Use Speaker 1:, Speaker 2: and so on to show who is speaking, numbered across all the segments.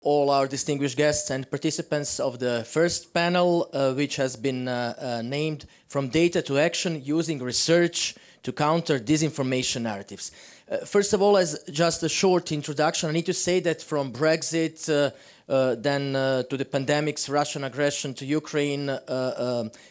Speaker 1: all our distinguished guests and participants of the first panel, which has been named From Data to Action, Using Research to Counter Disinformation Narratives. First of all, as just a short introduction, I need to say that from Brexit, then to the pandemics, Russian aggression to Ukraine,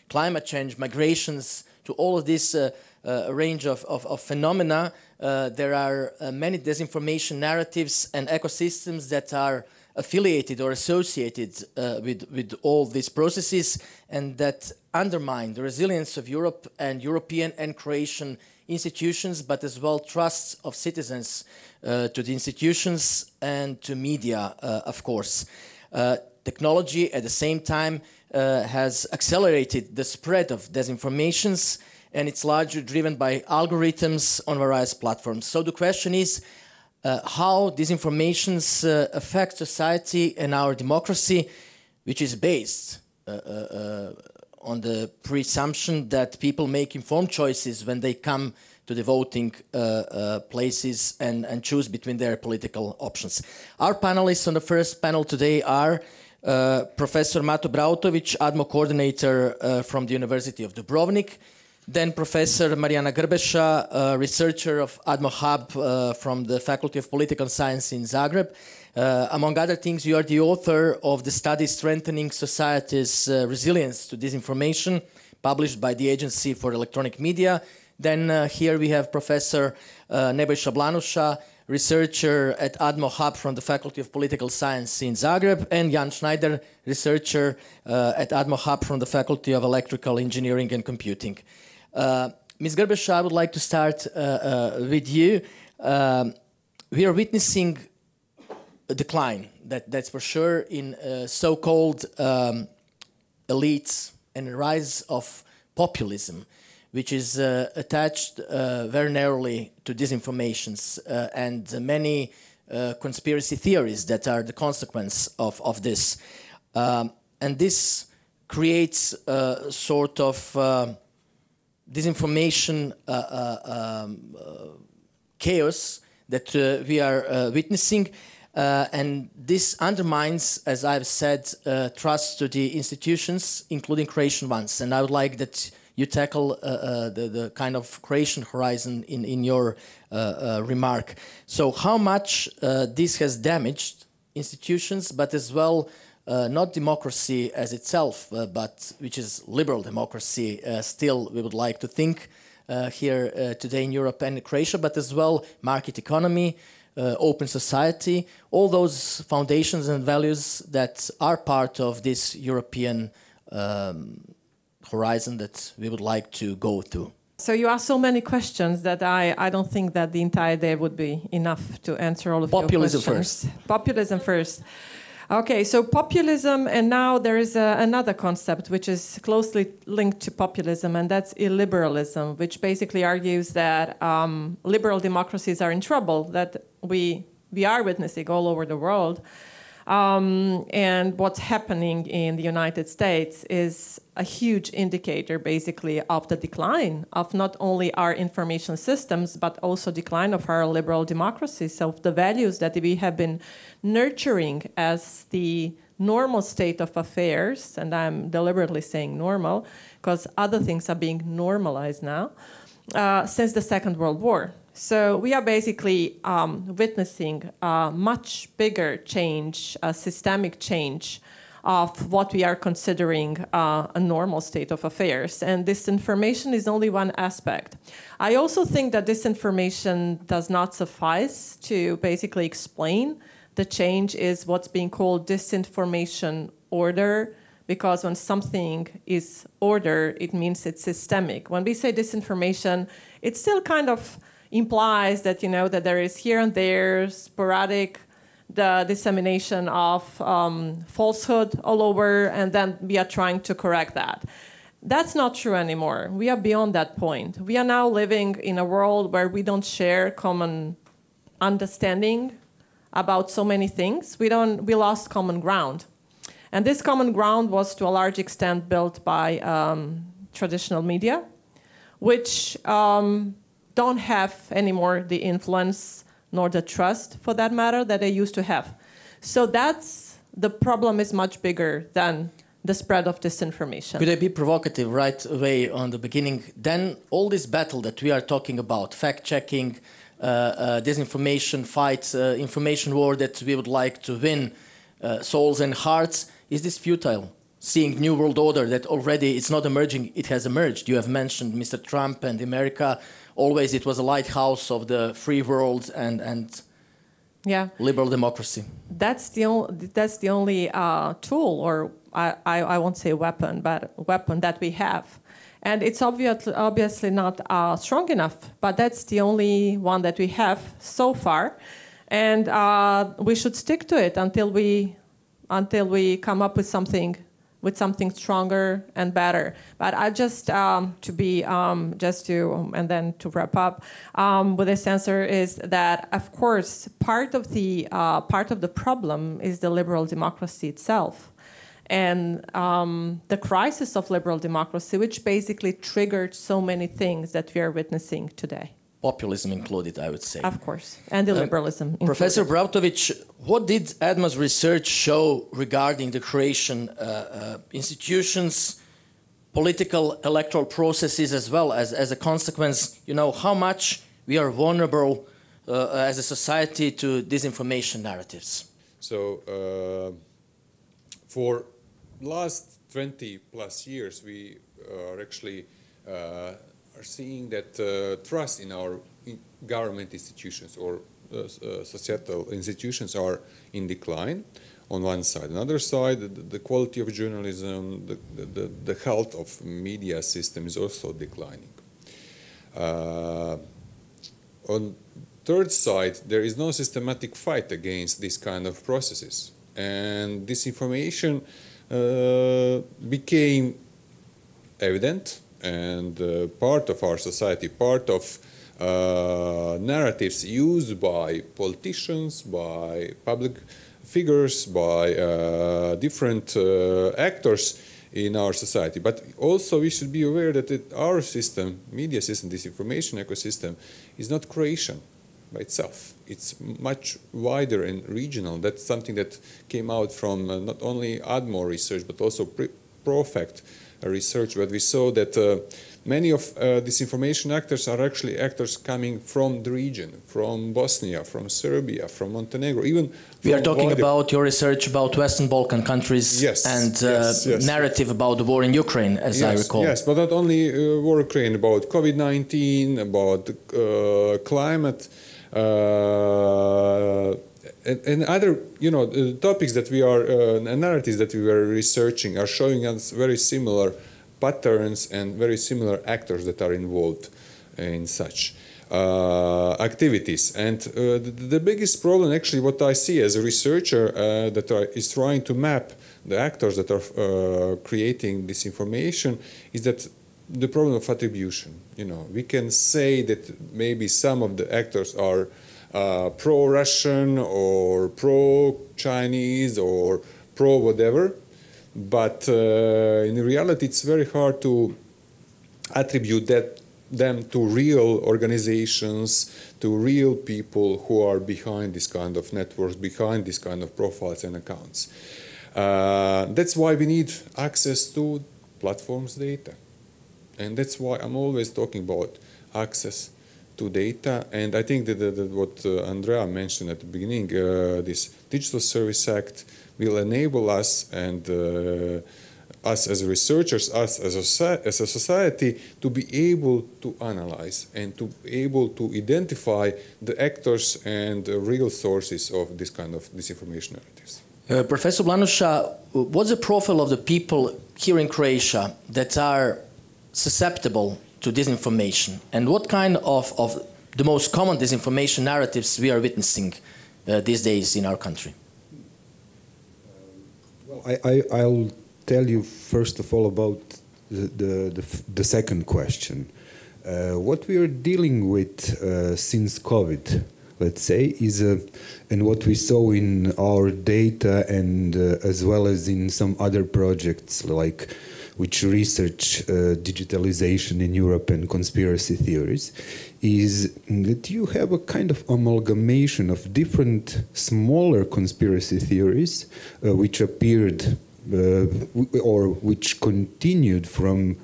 Speaker 1: climate change, migrations, to all of this range of phenomena, there are many disinformation narratives and ecosystems that are affiliated or associated with all these processes, and that undermine the resilience of Europe and European and Croatian institutions, but as well trusts of citizens to the institutions and to media, of course. Technology, at the same time, has accelerated the spread of disinformations, and it's largely driven by algorithms on various platforms. So the question is how disinformations affect society and our democracy, which is based on the presumption that people make informed choices when they come to the voting places and choose between their political options. Our panelists on the first panel today are Professor Mato Brautović, ADMO coordinator from the University of Dubrovnik, then Professor Marijana Grbeša, researcher of ADMO Hub from the Faculty of Political Science in Zagreb. Among other things, you are the author of the study Strengthening Society's Resilience to Disinformation, published by the Agency for Electronic Media. Then here we have Professor Nebojša Blanuša, researcher at ADMO Hub from the Faculty of Political Science in Zagreb, and Jan Schneider, researcher at ADMO Hub from the Faculty of Electrical Engineering and Computing. Ms. Grbeša, I would like to start with you. We are witnessing a decline, that's for sure, in so-called elites and a rise of populism, which is attached very narrowly to disinformations and many conspiracy theories that are the consequence of this. And this creates a sort of disinformation chaos that we are witnessing. And this undermines, as I've said, trust to the institutions, including Croatian ones. And I would like that you tackle the kind of Croatian horizon in your remark. So how much this has damaged institutions, but as well not democracy as itself, but which is liberal democracy, still we would like to think here today in Europe and Croatia, but as well market economy, open society, all those foundations and values that are part of this European horizon that we would like to go through.
Speaker 2: So you ask so many questions that I don't think that the entire day would be enough to answer all of your questions.
Speaker 1: Populism first.
Speaker 2: Populism first. Okay, so populism, and now there is another concept which is closely linked to populism, and that's illiberalism, which basically argues that liberal democracies are in trouble, that we are witnessing all over the world. And what's happening in the United States is a huge indicator, basically, of the decline of not only our information systems, but also decline of our liberal democracy. So the values that we have been nurturing as the normal state of affairs, and I'm deliberately saying normal, because other things are being normalized now, since the Second World War. So we are basically witnessing a much bigger change, a systemic change of what we are considering a normal state of affairs. And disinformation is only one aspect. I also think that disinformation does not suffice to basically explain the change is what's being called disinformation order, because when something is order, it means it's systemic. When we say disinformation, it still kind of implies that, you know, that there is here and there sporadic the dissemination of falsehood all over, and then we are trying to correct that. That's not true anymore. We are beyond that point. We are now living in a world where we don't share common understanding about so many things. We lost common ground. And this common ground was to a large extent built by traditional media, which don't have anymore the influence nor the trust, for that matter, that they used to have. So the problem is much bigger than the spread of disinformation.
Speaker 1: Could I be provocative right away on the beginning? Then all this battle that we are talking about, fact-checking, disinformation fights, information war that we would like to win souls and hearts, is this futile? Seeing New World Order that already it's not emerging, it has emerged. You have mentioned Mr. Trump and America. Always it was a lighthouse of the free world and liberal democracy.
Speaker 2: That's the only tool, or I won't say weapon, but weapon that we have. And it's obviously not strong enough, but that's the only one that we have so far. And we should stick to it until we come up with something stronger and better. But I just and then to wrap up with this answer is that, of course, part of the problem is the liberal democracy itself, and the crisis of liberal democracy, which basically triggered so many things that we are witnessing today.
Speaker 1: Populism included, I would say.
Speaker 2: Of course, and illiberalism included.
Speaker 1: Professor Brautovic, what did EDMA's research show regarding the creation institutions, political electoral processes, as well as a consequence, how much we are vulnerable as a society to disinformation narratives?
Speaker 3: So, for last 20 plus years, we are actually are seeing that trust in our government institutions or societal institutions are in decline on one side. On the other side, the quality of journalism, the health of media system is also declining. On third side, there is no systematic fight against these kind of processes. And disinformation became evident and part of our society, part of narratives used by politicians, by public figures, by different actors in our society. But also we should be aware that our system, media system, this information ecosystem, is not Croatian by itself. It's much wider and regional. That's something that came out from not only ADMO research, but also ProFact research, where we saw that many of disinformation actors are actually actors coming from the region, from Bosnia, from Serbia, from Montenegro, even
Speaker 1: we are talking about your research about Western Balkan countries.
Speaker 3: Yes,
Speaker 1: and
Speaker 3: yes.
Speaker 1: narrative about the war in Ukraine, as I recall.
Speaker 3: Yes, but not only war in Ukraine, about COVID-19, about climate, and other, topics that we are, narratives that we were researching are showing us very similar patterns and very similar actors that are involved in such activities. And the biggest problem, actually, what I see as a researcher is trying to map the actors that are creating this information, is that the problem of attribution. We can say that maybe some of the actors are pro-Russian or pro-Chinese or pro-whatever, but in reality it's very hard to attribute them to real organizations, to real people who are behind this kind of networks, behind this kind of profiles and accounts. That's why we need access to platforms' data. And that's why I'm always talking about access to data. And I think that what Andrea mentioned at the beginning, this Digital Service Act will enable us and us as researchers, us as a society, to be able to analyze and to be able to identify the actors and the real sources of this kind of disinformation narratives.
Speaker 1: Professor Blanuša, what's the profile of the people here in Croatia that are susceptible to disinformation, and what kind of the most common disinformation narratives we are witnessing these days in our country?
Speaker 4: Well, I'll tell you first of all about the second question. What we are dealing with since COVID, let's say, is and what we saw in our data and as well as in some other projects like which research digitalization in Europe and conspiracy theories, is that you have a kind of amalgamation of different smaller conspiracy theories which appeared or which continued from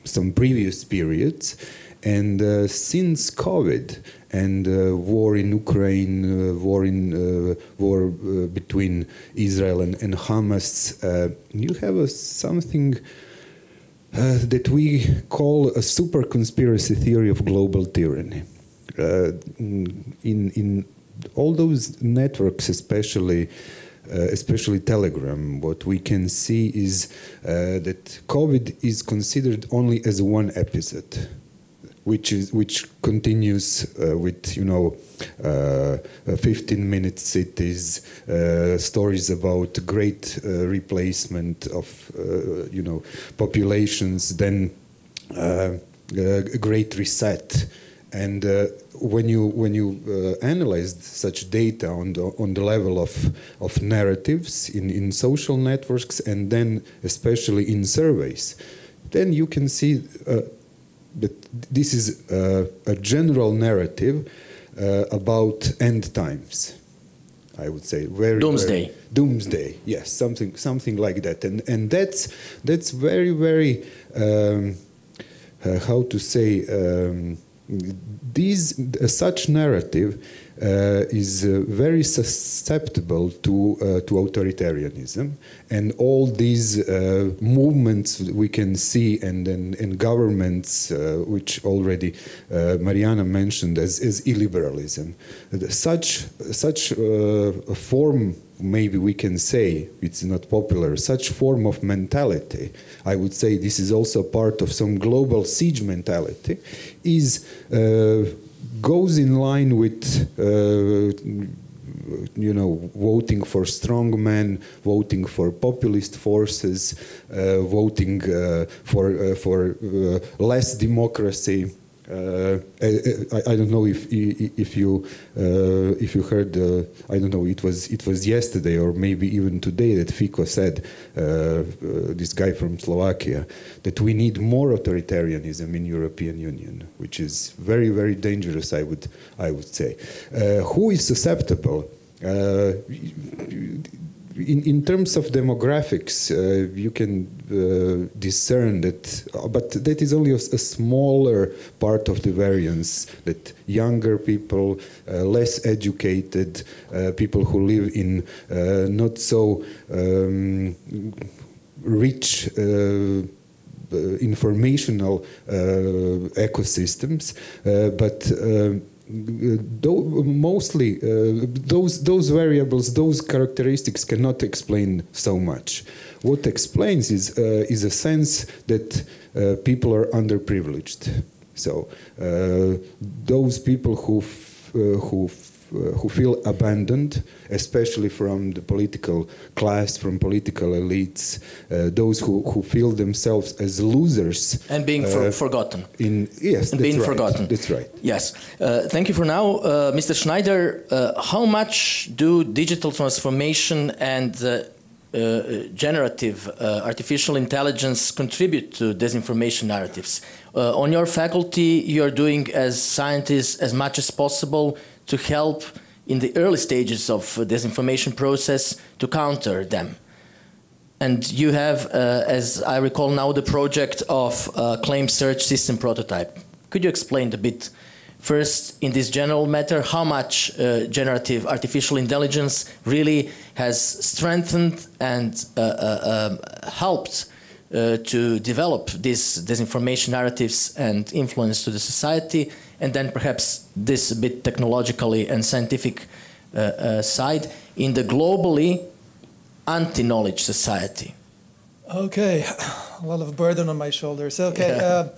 Speaker 4: some previous periods. And since COVID and war in Ukraine, war between Israel and Hamas, you have something that we call a super conspiracy theory of global tyranny. In all those networks, especially Telegram, what we can see is that COVID is considered only as one episode, which continues with 15-minute cities, stories about great replacement of populations, then great reset. And when you analyze such data on the level of narratives in social networks, and then especially in surveys, then you can see that this is a general narrative about end times, I would say.
Speaker 1: Doomsday.
Speaker 4: Doomsday, yes, something like that. And that's very, very, how to say, such narrative is very susceptible to authoritarianism, and all these movements we can see, and governments which already Mariana mentioned as illiberalism. Such a form, maybe we can say it's not popular, such form of mentality, I would say this is also part of some global siege mentality, goes in line with voting for strong men, voting for populist forces, voting for less democracy. I don't know if you heard. I don't know. It was yesterday or maybe even today that Fico said, this guy from Slovakia, that we need more authoritarianism in European Union, which is very, very dangerous. I would say. Who is susceptible? In terms of demographics, you can discern that, but that is only a smaller part of the variance, that younger people, less educated, people who live in not so rich informational ecosystems, but mostly those variables, those characteristics cannot explain so much. What explains is a sense that people are underprivileged. So those people who feel abandoned, especially from the political class, from political elites, those who feel themselves as losers
Speaker 1: and being forgotten.
Speaker 4: Forgotten. That's right.
Speaker 1: Yes. Thank you for now, Mr. Schneider. How much do digital transformation and generative artificial intelligence contribute to disinformation narratives? On your faculty, you are doing as scientists as much as possible to help in the early stages of disinformation process to counter them. And you have, as I recall now, the project of claim search system prototype. Could you explain a bit, first, in this general matter, how much generative artificial intelligence really has strengthened and helped to develop these disinformation narratives and influence to the society, and then perhaps this a bit technologically and scientific side in the globally anti-knowledge society?
Speaker 5: Okay, a lot of burden on my shoulders. Okay,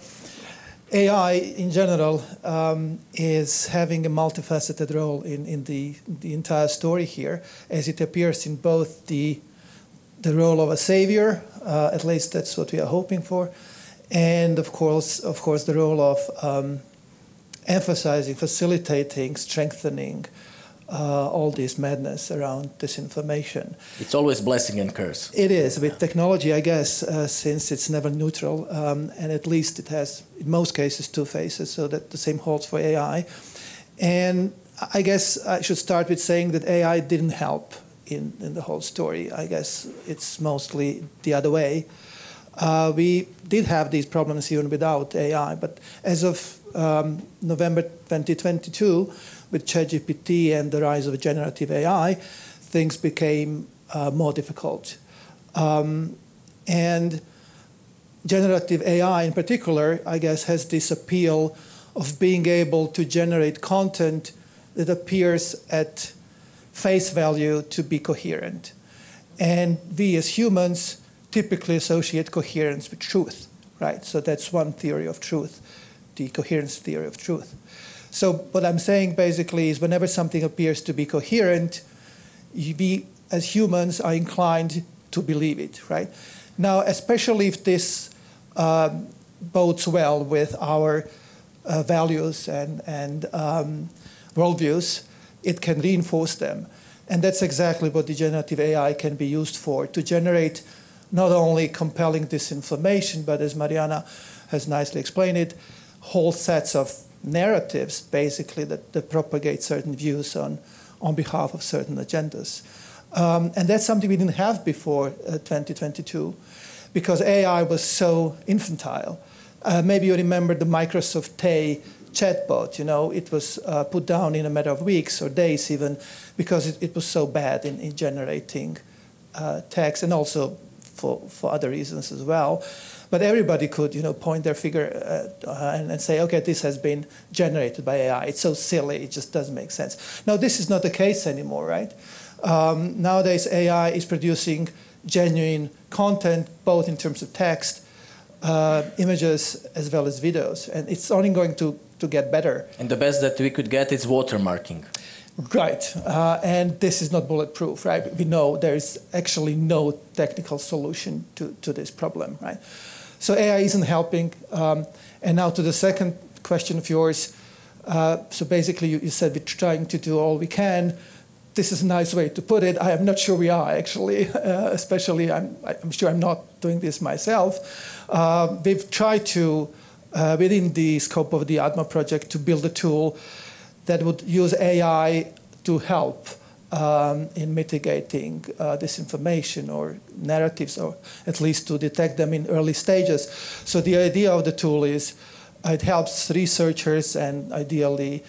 Speaker 5: AI in general is having a multifaceted role in the entire story here, as it appears in both the role of a savior, at least that's what we are hoping for, and of course the role of emphasizing, facilitating, strengthening all this madness around disinformation.
Speaker 1: It's always blessing and curse.
Speaker 5: It is. With technology, I guess, since it's never neutral, and at least it has, in most cases, two faces, so that the same holds for AI. And I guess I should start with saying that AI didn't help in the whole story. I guess it's mostly the other way. We did have these problems even without AI, but as of November 2022, with ChatGPT and the rise of generative AI, things became more difficult. And generative AI in particular, I guess, has this appeal of being able to generate content that appears at face value to be coherent. And we as humans typically associate coherence with truth, right? So that's one theory of truth, the coherence theory of truth. So what I'm saying basically is whenever something appears to be coherent, we as humans are inclined to believe it, right? Now, especially if this bodes well with our values and worldviews, it can reinforce them. And that's exactly what the generative AI can be used for, to generate not only compelling disinformation, but as Mariana has nicely explained it, whole sets of narratives, basically, that propagate certain views on behalf of certain agendas. And that's something we didn't have before 2022, because AI was so infantile. Maybe you remember the Microsoft Tay chatbot. You know, it was put down in a matter of weeks or days even, because it was so bad in generating text, and also for other reasons as well. But everybody could, you know, point their finger and say, okay, this has been generated by AI. It's so silly, it just doesn't make sense. Now, this is not the case anymore, right? Nowadays, AI is producing genuine content, both in terms of text, images, as well as videos. And it's only going to get better. And
Speaker 1: the best that we could get is watermarking.
Speaker 5: Right. And this is not bulletproof, right? We know there is actually no technical solution to this problem, right? So AI isn't helping. And now to the second question of yours. So basically, you said we're trying to do all we can. This is a nice way to put it. I am not sure we are, actually. Especially, I'm sure I'm not doing this myself. We've tried to, within the scope of the ADMA project, to build a tool that would use AI to help in mitigating disinformation or narratives, or at least to detect them in early stages. So the idea of the tool is it helps researchers and ideally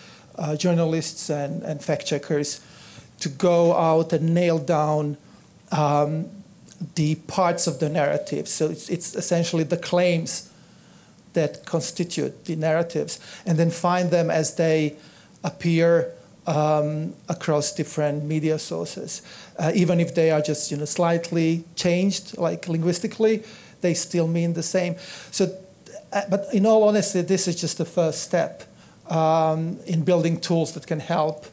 Speaker 5: journalists and fact-checkers to go out and nail down the parts of the narrative. So it's essentially the claims that constitute the narratives, and then find them as they appear across different media sources. Even if they are just, you know, slightly changed, like linguistically, they still mean the same. So, but in all honesty, this is just the first step in building tools that can help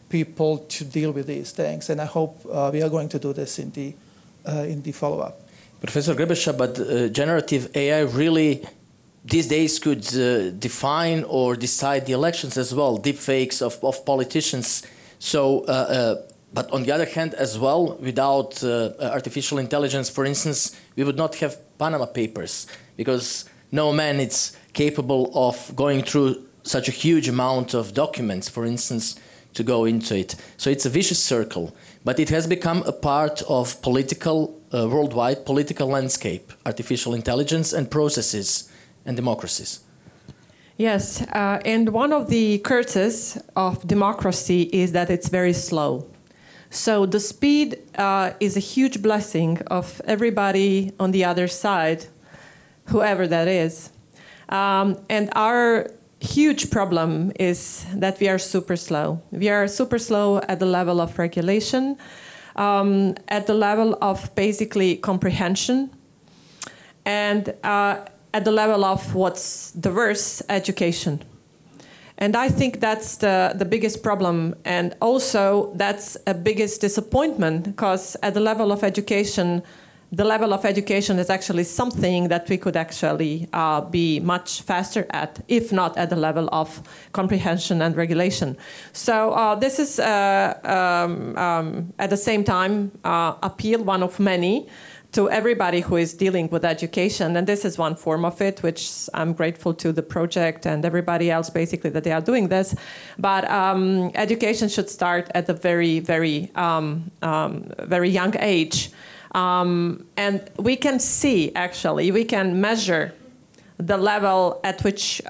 Speaker 5: people to deal with these things. And I hope we are going to do this in the follow-up.
Speaker 1: Professor Grebesha, but generative AI really these days could define or decide the elections as well, deepfakes of politicians. So, but on the other hand as well, without artificial intelligence, for instance, we would not have Panama Papers, because no man is capable of going through such a huge amount of documents, for instance, to go into it. So it's a vicious circle, but it has become a part of political, worldwide political landscape, artificial intelligence and processes and democracies.
Speaker 2: Yes, and one of the curses of democracy is that it's very slow. So the speed is a huge blessing of everybody on the other side, whoever that is. And our huge problem is that we are super slow. We are super slow at the level of regulation, at the level of basically comprehension, and at the level of what's diverse education. And I think that's the biggest problem. And also that's a biggest disappointment, because at the level of education, the level of education is actually something that we could actually be much faster at, if not at the level of comprehension and regulation. So this is at the same time appeal, one of many, to everybody who is dealing with education. And this is one form of it, which I'm grateful to the project and everybody else basically that they are doing this. But education should start at a very, very, very young age. And we can see, actually, we can measure the level at which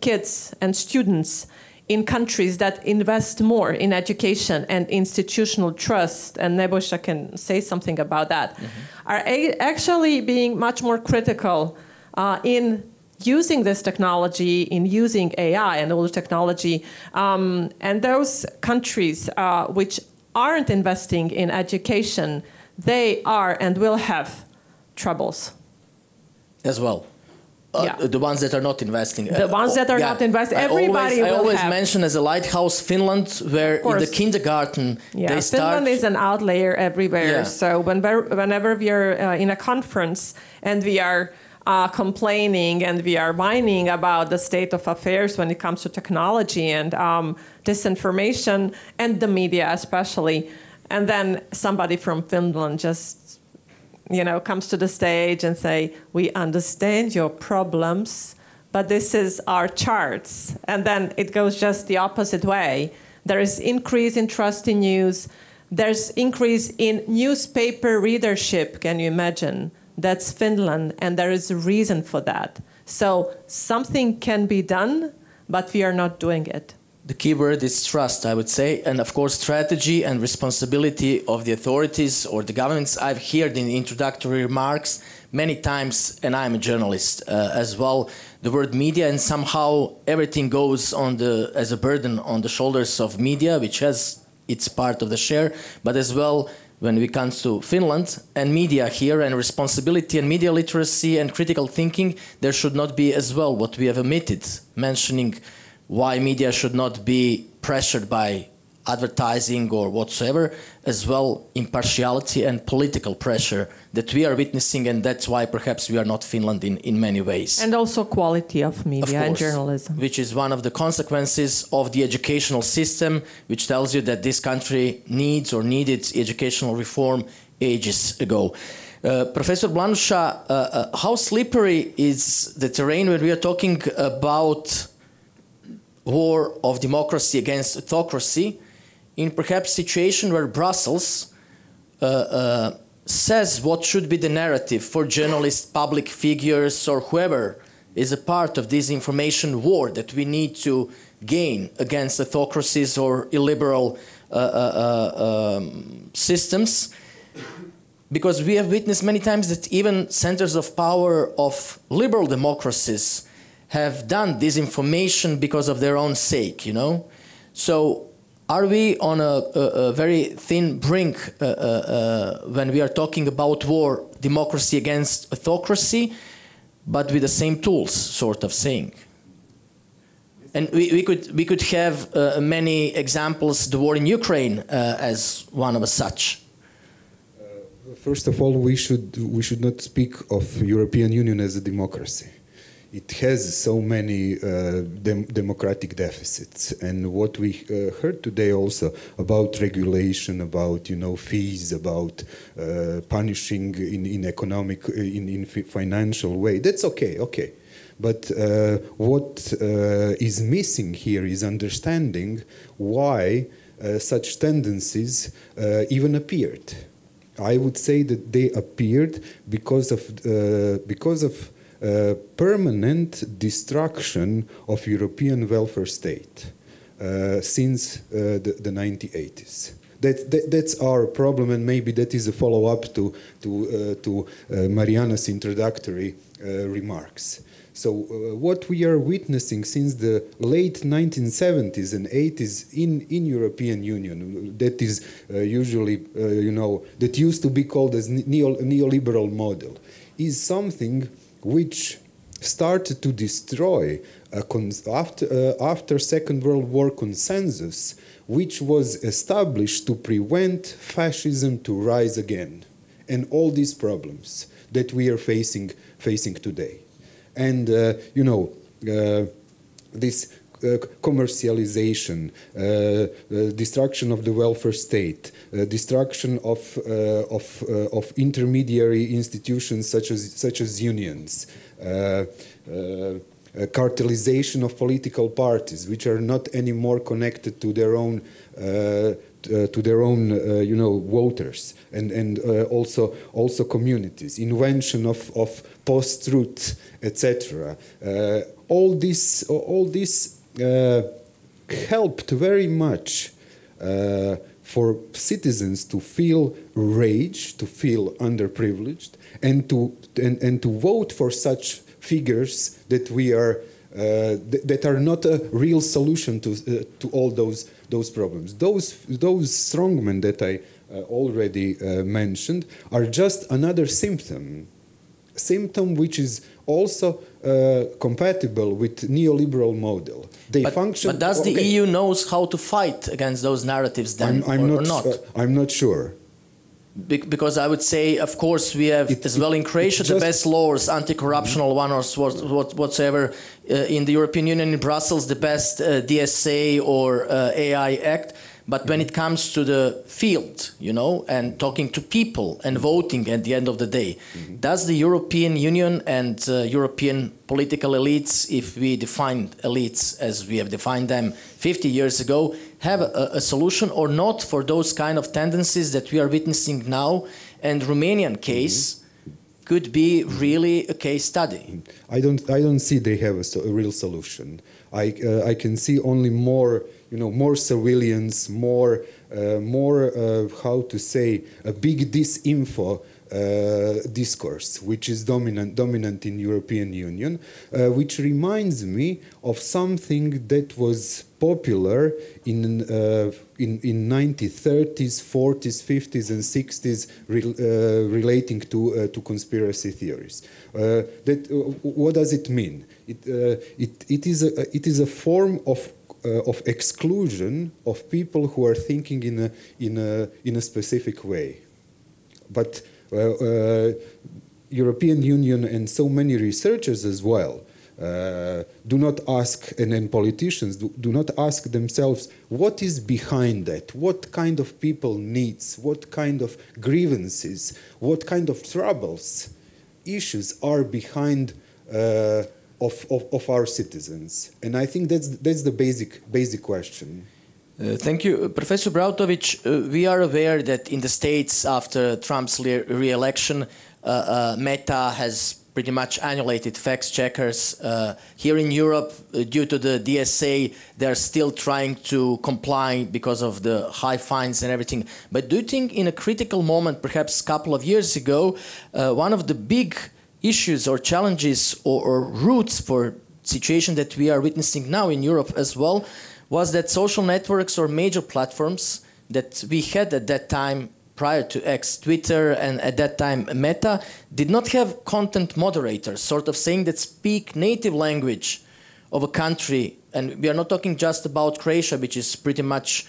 Speaker 2: kids and students in countries that invest more in education and institutional trust, and Nebojša can say something about that, are actually being much more critical in using this technology, in using AI and all the technology. And those countries which aren't investing in education, they are and will have troubles.
Speaker 1: As well. The ones that are not investing.
Speaker 2: The ones that are not investing, everybody will have.
Speaker 1: I always mention as a lighthouse Finland, where in the kindergarten they start.
Speaker 2: Finland is an outlier everywhere. Yeah. So whenever we are in a conference and we are complaining and we are whining about the state of affairs when it comes to technology and disinformation and the media especially, and then somebody from Finland just comes to the stage and say, we understand your problems, but this is our charts. And then it goes just the opposite way. There is increase in trust in news. There's increase in newspaper readership, can you imagine? That's Finland, and there is a reason for that. So something can be done, but we are not doing it.
Speaker 1: The key word is trust, I would say, and of course strategy and responsibility of the authorities or the governments. I've heard in the introductory remarks many times, and I'm a journalist as well, the word media, and somehow everything goes on as a burden on the shoulders of media, which has its part of the share, but as well when it comes to Finland and media here and responsibility and media literacy and critical thinking, there should not be as well what we have omitted, mentioning why media should not be pressured by advertising or whatsoever, as well impartiality and political pressure that we are witnessing, and that's why perhaps we are not Finland in many ways.
Speaker 2: And also quality of media and journalism.
Speaker 1: Which is one of the consequences of the educational system, which tells you that this country needs or needed educational reform ages ago. Professor Blanuša, how slippery is the terrain when we are talking about war of democracy against autocracy, in perhaps situation where Brussels says what should be the narrative for journalists, public figures, or whoever is a part of this information war that we need to gain against autocracies or illiberal systems. Because we have witnessed many times that even centers of power of liberal democracies have done disinformation because of their own sake, So are we on a very thin brink when we are talking about war, democracy against autocracy, but with the same tools, sort of saying? And we could have many examples, the war in Ukraine as one of such.
Speaker 4: First of all, we should not speak of European Union as a democracy. It has so many democratic deficits, and what we heard today also about regulation, about fees, about punishing in economic, in financial way. That's okay. But what is missing here is understanding why such tendencies even appeared. I would say that they appeared because of permanent destruction of European welfare state since the 1980s. That's our problem, and maybe that is a follow-up to Mariana's introductory remarks. So what we are witnessing since the late 1970s and 80s in European Union, that is usually, that used to be called as neoliberal model, is something which started to destroy after Second World War consensus, which was established to prevent fascism to rise again. and all these problems that we are facing today. And this commercialization, destruction of the welfare state, destruction of intermediary institutions such as unions, cartelization of political parties, which are not anymore connected to their own voters, and also communities, invention of post-truth, etc. All this helped very much for citizens to feel rage, to feel underprivileged, and to vote for such figures that that are not a real solution to all those problems. Those strongmen that I already mentioned are just another symptom which is also compatible with neoliberal model. They function.
Speaker 1: But does the EU knows how to fight against those narratives then, or not?
Speaker 4: I'm not sure.
Speaker 1: Because I would say, of course, we have as well in Croatia the best laws, anti-corruptional one or whatsoever. In the European Union, in Brussels, the best DSA or AI Act. But when it comes to the field, and talking to people and voting at the end of the day, does the European Union and European political elites, if we define elites as we have defined them 50 years ago, have a solution or not for those kind of tendencies that we are witnessing now? And Romanian case could be really a case study.
Speaker 4: I don't see they have a real solution. I can see only more surveillance, more how to say, a big disinfo discourse, which is dominant in European Union, which reminds me of something that was popular in 1930s, 40s, 50s, and 60s relating to conspiracy theories. What does it mean? It is a form of exclusion of people who are thinking in a specific way, but European Union and so many researchers as well do not ask, and then politicians do not ask themselves what is behind that, what kind of people needs, what kind of grievances, what kind of troubles, issues are behind of our citizens. And I think that's the basic question.
Speaker 1: Thank you. Professor Brautovic, we are aware that in the States, after Trump's re-election, Meta has pretty much annihilated fact checkers. Here in Europe, due to the DSA, they're still trying to comply because of the high fines and everything. But do you think in a critical moment, perhaps a couple of years ago, one of the big issues or challenges or roots for situation that we are witnessing now in Europe as well was that social networks or major platforms that we had at that time prior to X, Twitter, and at that time Meta, did not have content moderators, sort of saying that speak native language of a country. And we are not talking just about Croatia, which is pretty much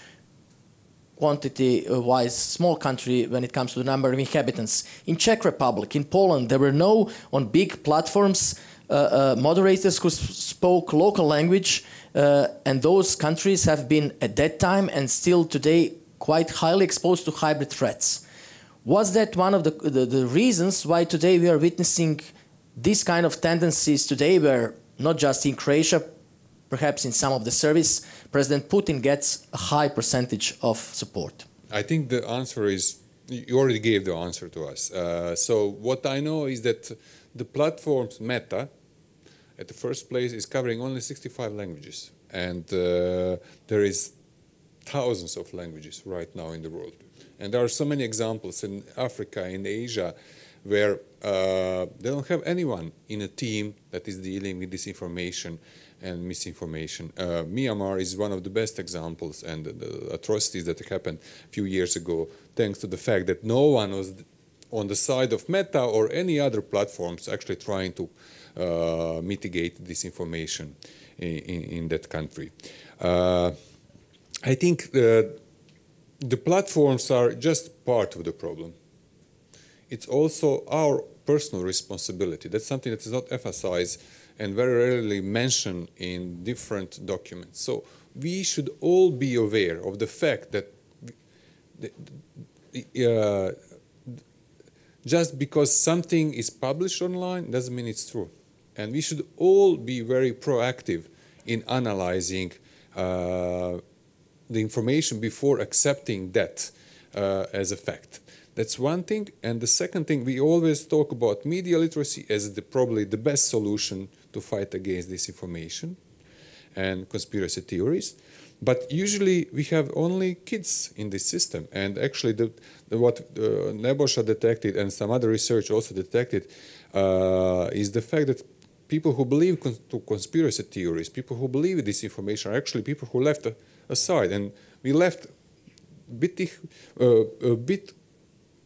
Speaker 1: quantity-wise small country when it comes to the number of inhabitants. In Czech Republic, in Poland, there were no, on big platforms, moderators who spoke local language, and those countries have been at that time and still today quite highly exposed to hybrid threats. Was that one of the reasons why today we are witnessing these kind of tendencies today, where not just in Croatia, perhaps in some of the service, President Putin gets a high percentage of support?
Speaker 3: I think the answer is, you already gave the answer to us. So what I know is that the platform's Meta, at the first place, is covering only 65 languages. And there is thousands of languages right now in the world. And there are so many examples in Africa, in Asia, where they don't have anyone in a team that is dealing with disinformation and misinformation. Myanmar is one of the best examples, and the atrocities that happened a few years ago, thanks to the fact that no one was on the side of Meta or any other platforms actually trying to mitigate disinformation in that country. I think the platforms are just part of the problem. it's also our personal responsibility. That's something that is not emphasized and very rarely mentioned in different documents. So we should all be aware of the fact that just because something is published online doesn't mean it's true. And we should all be very proactive in analyzing the information before accepting that as a fact. That's one thing. And the second thing, we always talk about media literacy as probably the best solution to fight against disinformation and conspiracy theories. But usually we have only kids in this system. And actually what Nebojša detected and some other research also detected is the fact that people who believe to conspiracy theories, people who believe in disinformation are actually people who left aside. And we left a bit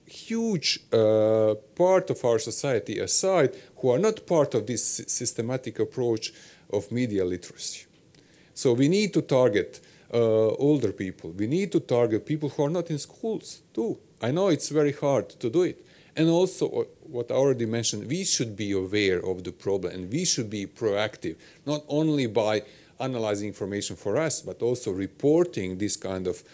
Speaker 3: huge part of our society aside who are not part of this systematic approach of media literacy. So we need to target older people. We need to target people who are not in schools too. I know it's very hard to do it. And also, what I already mentioned, we should be aware of the problem and we should be proactive, not only by analyzing information for us, but also reporting this kind of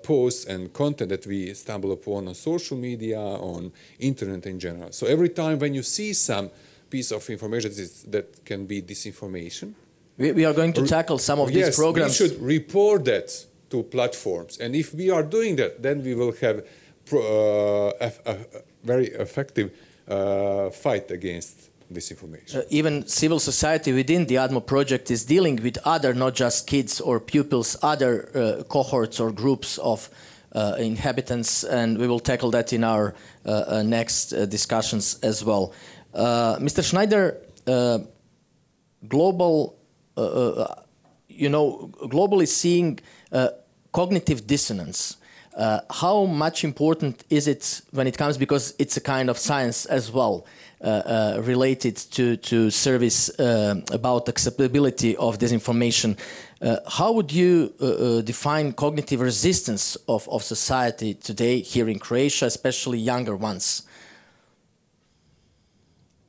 Speaker 3: posts and content that we stumble upon on social media, on internet in general. So every time when you see some piece of information that can be disinformation,
Speaker 1: we are going to tackle some of these programs.
Speaker 3: We should report that to platforms. And if we are doing that, then we will have a very effective fight against disinformation.
Speaker 1: Even civil society within the ADMO project is dealing with other, not just kids or pupils, other cohorts or groups of inhabitants, and we will tackle that in our next discussions as well. Mr. Schneider, globally seeing cognitive dissonance. How much important is it when it comes, because it's a kind of science as well, related to service about acceptability of disinformation. How would you define cognitive resistance of society today here in Croatia, especially younger ones?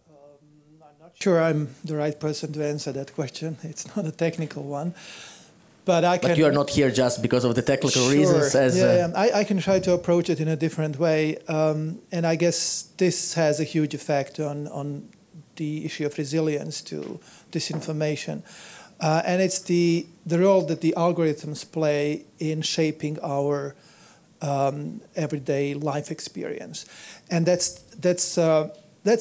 Speaker 5: I'm not sure I'm the right person to answer that question. It's not a technical one. But
Speaker 1: you are not here just because of the technical reasons.
Speaker 5: I can try to approach it in a different way. And I guess this has a huge effect on the issue of resilience to disinformation. And it's the role that the algorithms play in shaping our everyday life experience. And that's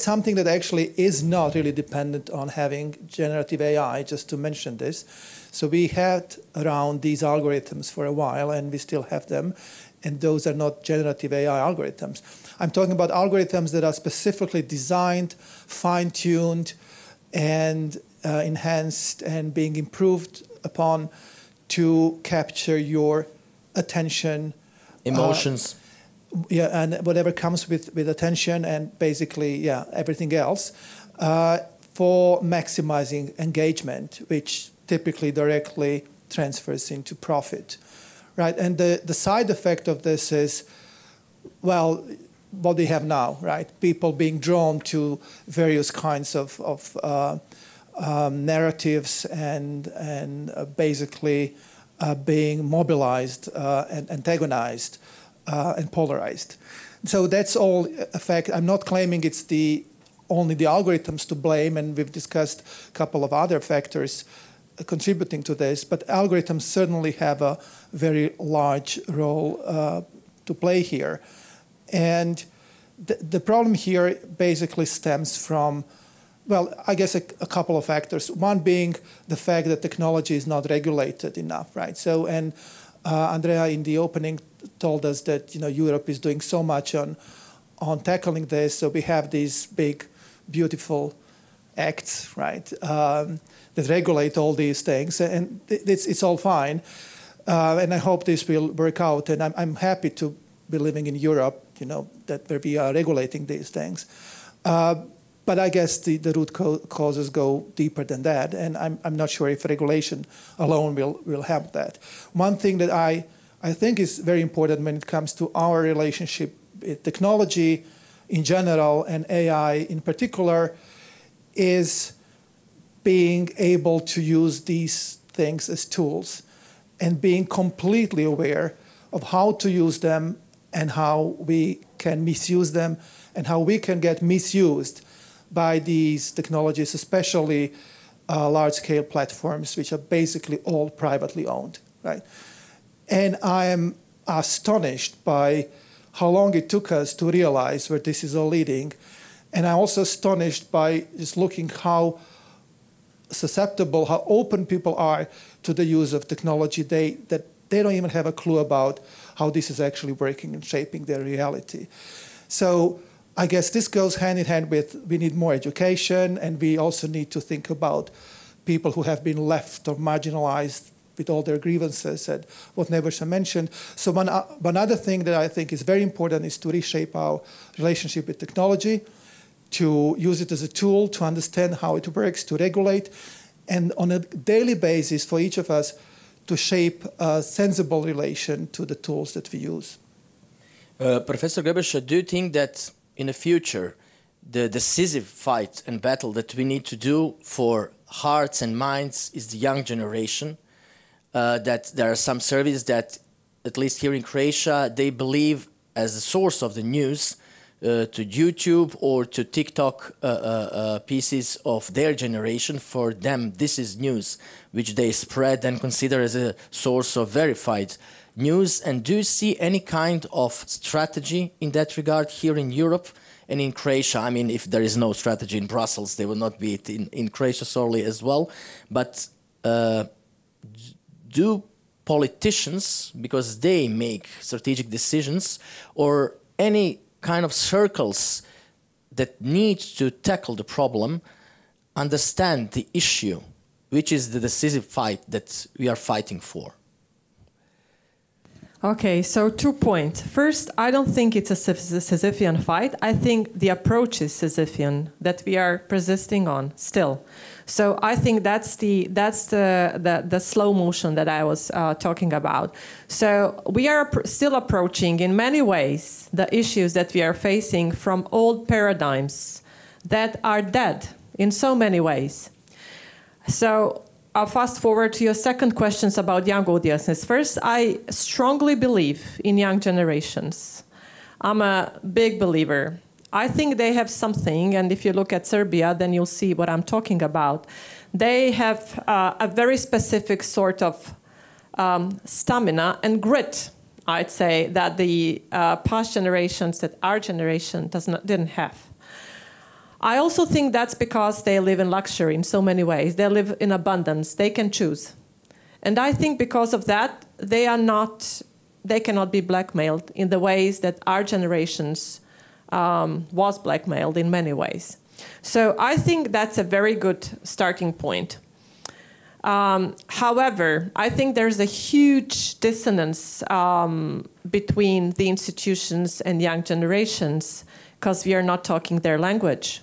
Speaker 5: something that actually is not really dependent on having generative AI, just to mention this. So we had around these algorithms for a while, and we still have them, and those are not generative AI algorithms. I'm talking about algorithms that are specifically designed, fine-tuned, and enhanced and being improved upon to capture your attention.
Speaker 1: Emotions.
Speaker 5: And whatever comes with attention and basically, everything else, for maximizing engagement, which typically directly transfers into profit, right? And the side effect of this is, well, what we have now, right? People being drawn to various kinds of narratives and basically being mobilized and antagonized and polarized. So that's all effect. I'm not claiming it's only the algorithms to blame, and we've discussed a couple of other factors contributing to this, but algorithms certainly have a very large role to play here. And the problem here basically stems from, well, I guess a couple of factors. One being the fact that technology is not regulated enough, right? So, and Andrea in the opening told us that Europe is doing so much on tackling this. So we have these big, beautiful acts, right, that regulate all these things, and it's all fine. And I hope this will work out. And I'm happy to be living in Europe, that where we are regulating these things. But I guess the root causes go deeper than that, and I'm not sure if regulation alone will help that. One thing that I think is very important when it comes to our relationship with technology, in general and AI in particular is being able to use these things as tools and being completely aware of how to use them and how we can misuse them and how we can get misused by these technologies, especially large-scale platforms, which are basically all privately owned, right? And I am astonished by how long it took us to realize where this is all leading. And I'm also astonished by just looking how susceptible, how open people are to the use of technology. That they don't even have a clue about how this is actually working and shaping their reality. So I guess this goes hand in hand with we need more education, and we also need to think about people who have been left or marginalized with all their grievances and what Nebojša mentioned. So one other thing that I think is very important is to reshape our relationship with technology, to use it as a tool, to understand how it works, to regulate, and on a daily basis for each of us to shape a sensible relation to the tools that we use.
Speaker 1: Professor Gebesha, do you think that in the future, the decisive fight and battle that we need to do for hearts and minds is the young generation? That there are some surveys that, at least here in Croatia, they believe as a source of the news to YouTube or to TikTok pieces of their generation. For them, this is news, which they spread and consider as a source of verified news. And do you see any kind of strategy in that regard here in Europe and in Croatia? I mean, if there is no strategy in Brussels, there will not be it in Croatia solely as well. But do politicians, because they make strategic decisions, or any kind of circles that need to tackle the problem, understand the issue, which is the decisive fight that we are fighting for?
Speaker 2: Okay, so 2 points. First, I don't think it's a Sisyphean fight. I think the approach is Sisyphean, that we are persisting on still. So I think that's the slow motion that I was talking about. So we are still approaching in many ways the issues that we are facing from old paradigms that are dead in so many ways. So I'll fast forward to your second questions about young audiences. First, I strongly believe in young generations. I'm a big believer. I think they have something, and if you look at Serbia, then you'll see what I'm talking about. They have a very specific sort of stamina and grit, I'd say, that the past generations, that our generation didn't have. I also think that's because they live in luxury in so many ways. They live in abundance. They can choose. And I think because of that, they cannot be blackmailed in the ways that our generations was blackmailed in many ways. So I think that's a very good starting point. However, I think there's a huge dissonance between the institutions and young generations because we are not talking their language.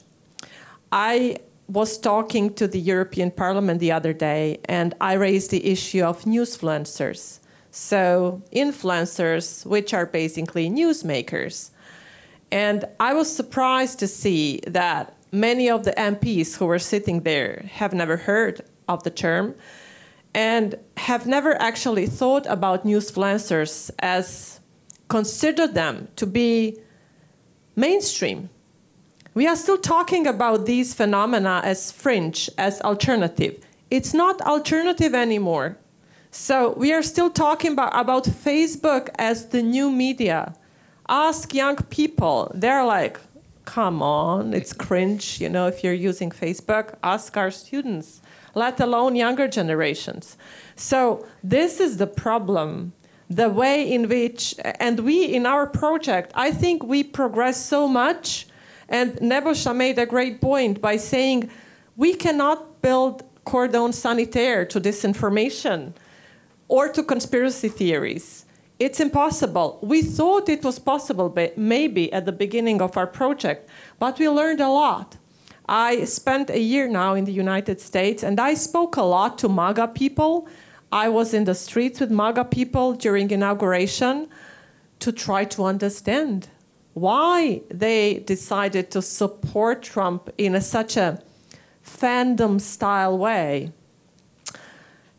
Speaker 2: I was talking to the European Parliament the other day, and I raised the issue of newsfluencers. So influencers, which are basically newsmakers. And I was surprised to see that many of the MPs who were sitting there have never heard of the term and have never actually thought about newsfluencers as consider them to be mainstream. We are still talking about these phenomena as fringe, as alternative. It's not alternative anymore. So we are still talking about Facebook as the new media. Ask young people. They're like, come on, it's cringe, if you're using Facebook. Ask our students, let alone younger generations. So this is the problem. The way in which, and we in our project, I think we progress so much. And Nebojša made a great point by saying we cannot build cordon sanitaire to disinformation or to conspiracy theories. It's impossible. We thought it was possible, maybe at the beginning of our project, but we learned a lot. I spent a year now in the United States, and I spoke a lot to MAGA people. I was in the streets with MAGA people during inauguration to try to understand why they decided to support Trump in such a fandom-style way.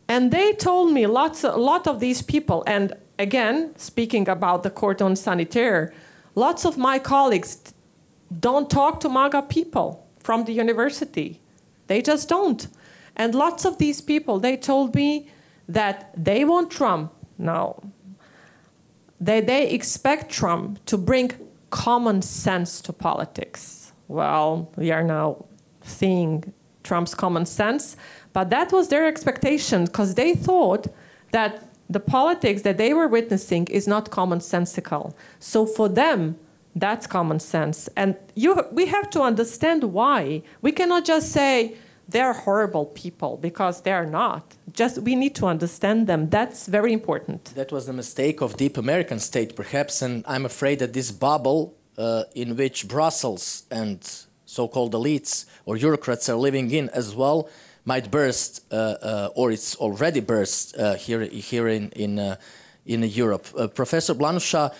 Speaker 2: And they told me a lot of these people, and again, speaking about the cordon sanitaire, lots of my colleagues don't talk to MAGA people from the university. They just don't. And lots of these people, they told me that they want Trump now. They expect Trump to bring common sense to politics. Well, we are now seeing Trump's common sense, but that was their expectation because they thought that the politics that they were witnessing is not commonsensical. So for them, that's common sense. And we have to understand why. We cannot just say they're horrible people, because they're not. Just we need to understand them. That's very important.
Speaker 1: That was the mistake of deep American state, perhaps, and I'm afraid that this bubble in which Brussels and so-called elites or bureaucrats are living in as well might burst, or it's already burst here in Europe. Professor Blanusha,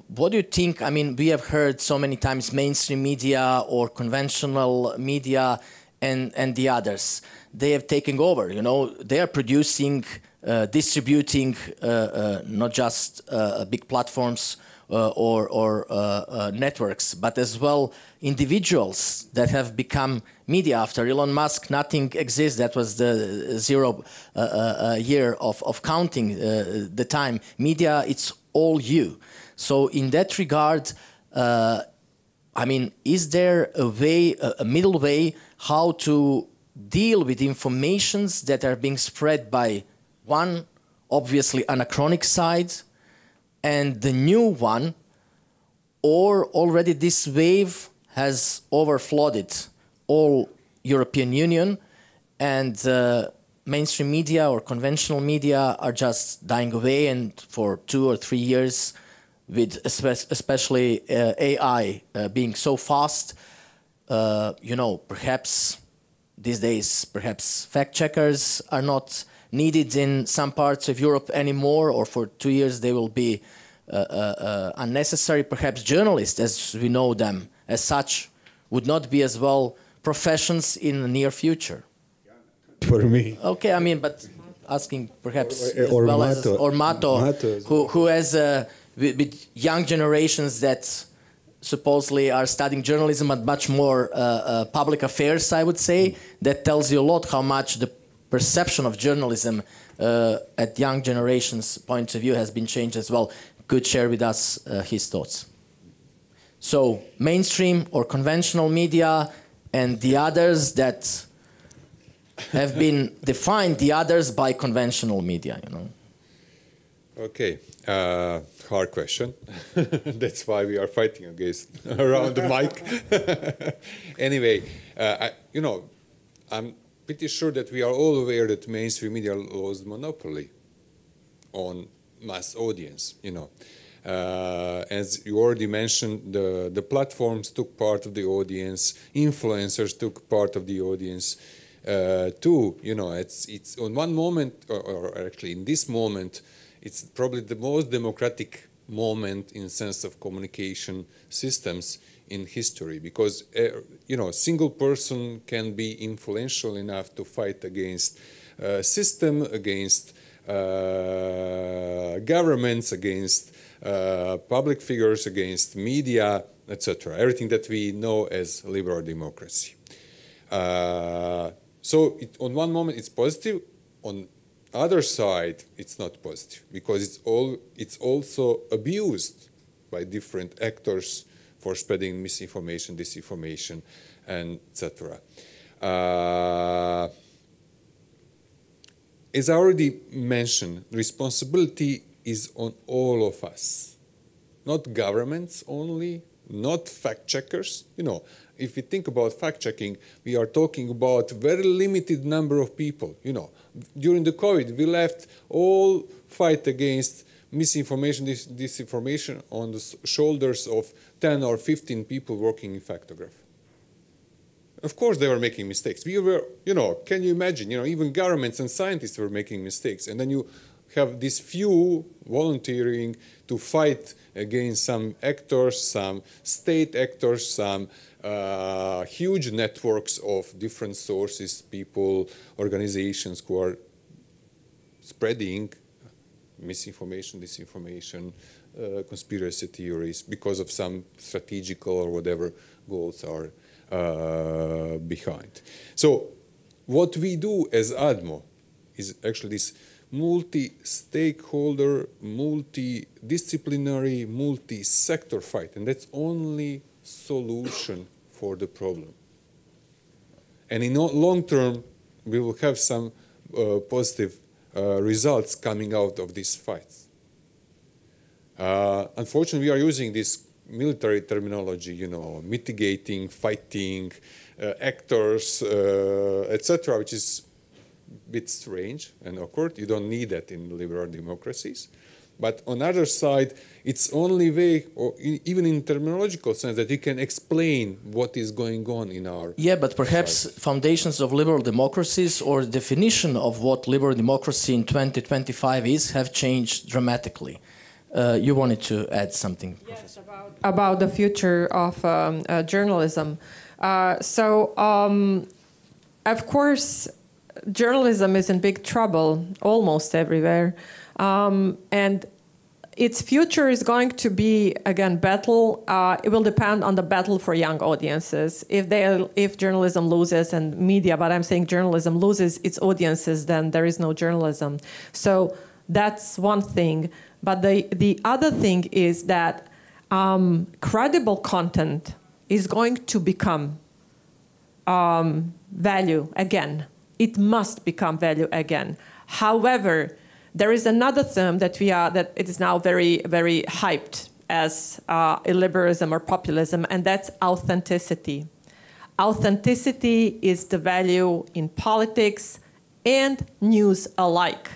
Speaker 1: what do you think? I mean, we have heard so many times mainstream media or conventional media and the others. They have taken over, you know. They are producing, distributing not just big platforms or networks, but as well individuals that have become media. After Elon Musk, nothing exists. That was the zero year of counting the time. Media, it's all you. So in that regard, I mean, is there a way, a middle way, how to deal with informations that are being spread by one, obviously anachronic side, and the new one, or already this wave has overflooded all European Union, and mainstream media or conventional media are just dying away, and for 2 or 3 years, with especially AI being so fast, you know, perhaps these days, perhaps fact checkers are not needed in some parts of Europe anymore, or for 2 years they will be unnecessary. Perhaps journalists, as we know them as such, would not be as well professions in the near future.
Speaker 4: For me.
Speaker 1: Okay, I mean, but asking perhaps
Speaker 4: Or
Speaker 1: as well
Speaker 4: Mato.
Speaker 1: as or Mato,
Speaker 4: Mato
Speaker 1: who has with young generations that supposedly are studying journalism and much more public affairs, I would say, that tells you a lot how much the perception of journalism at young generations' point of view has been changed as well. Could share with us his thoughts. So mainstream or conventional media and the others that have been defined, the others by conventional media, you know.
Speaker 3: Okay, hard question. That's why we are fighting against around the mic. Anyway, you know, I'm pretty sure that we are all aware that mainstream media lost monopoly on mass audience. You know, as you already mentioned, the platforms took part of the audience, influencers took part of the audience. Too, you know, it's on one moment, or actually in this moment, it's probably the most democratic moment in sense of communication systems in history, because you know, a single person can be influential enough to fight against system, against governments, against public figures, against media, etc. Everything that we know as liberal democracy. So on one moment it's positive, on other side it's not positive, because it's also abused by different actors for spreading misinformation, disinformation, and etc. As I already mentioned, responsibility is on all of us, not governments only, not fact checkers. You know, if we think about fact checking, we are talking about very limited number of people. You know, during the COVID, we left all fight against misinformation, disinformation on the shoulders of 10 or 15 people working in factograph. Of course, they were making mistakes. We were, you know, can you imagine? You know, even governments and scientists were making mistakes, and then you have these few volunteering to fight against some actors, some state actors, some huge networks of different sources, people, organizations who are spreading misinformation, disinformation, conspiracy theories because of some strategical or whatever goals are behind. So what we do as ADMO is actually this multi-stakeholder, multidisciplinary, multi-sector fight, and that's only solution for the problem. And in long term, we will have some positive results coming out of these fights. Unfortunately, we are using this military terminology, you know, mitigating, fighting, actors, etc., which is a bit strange and awkward. You don't need that in liberal democracies. But on the other side, it's only way, or even in terminological sense, that you can explain what is going on in our
Speaker 1: but perhaps society. Foundations of liberal democracies or definition of what liberal democracy in 2025 is have changed dramatically. You wanted to add something,
Speaker 2: yes, about the future of journalism. Of course, journalism is in big trouble almost everywhere. And its future is going to be, again, battle. It will depend on the battle for young audiences. If journalism loses and media, but I'm saying journalism loses its audiences, then there is no journalism. So that's one thing. But the other thing is that credible content is going to become value again. It must become value again. However, there is another term that it is now very, very hyped as illiberalism or populism, and that's authenticity. Authenticity is the value in politics and news alike.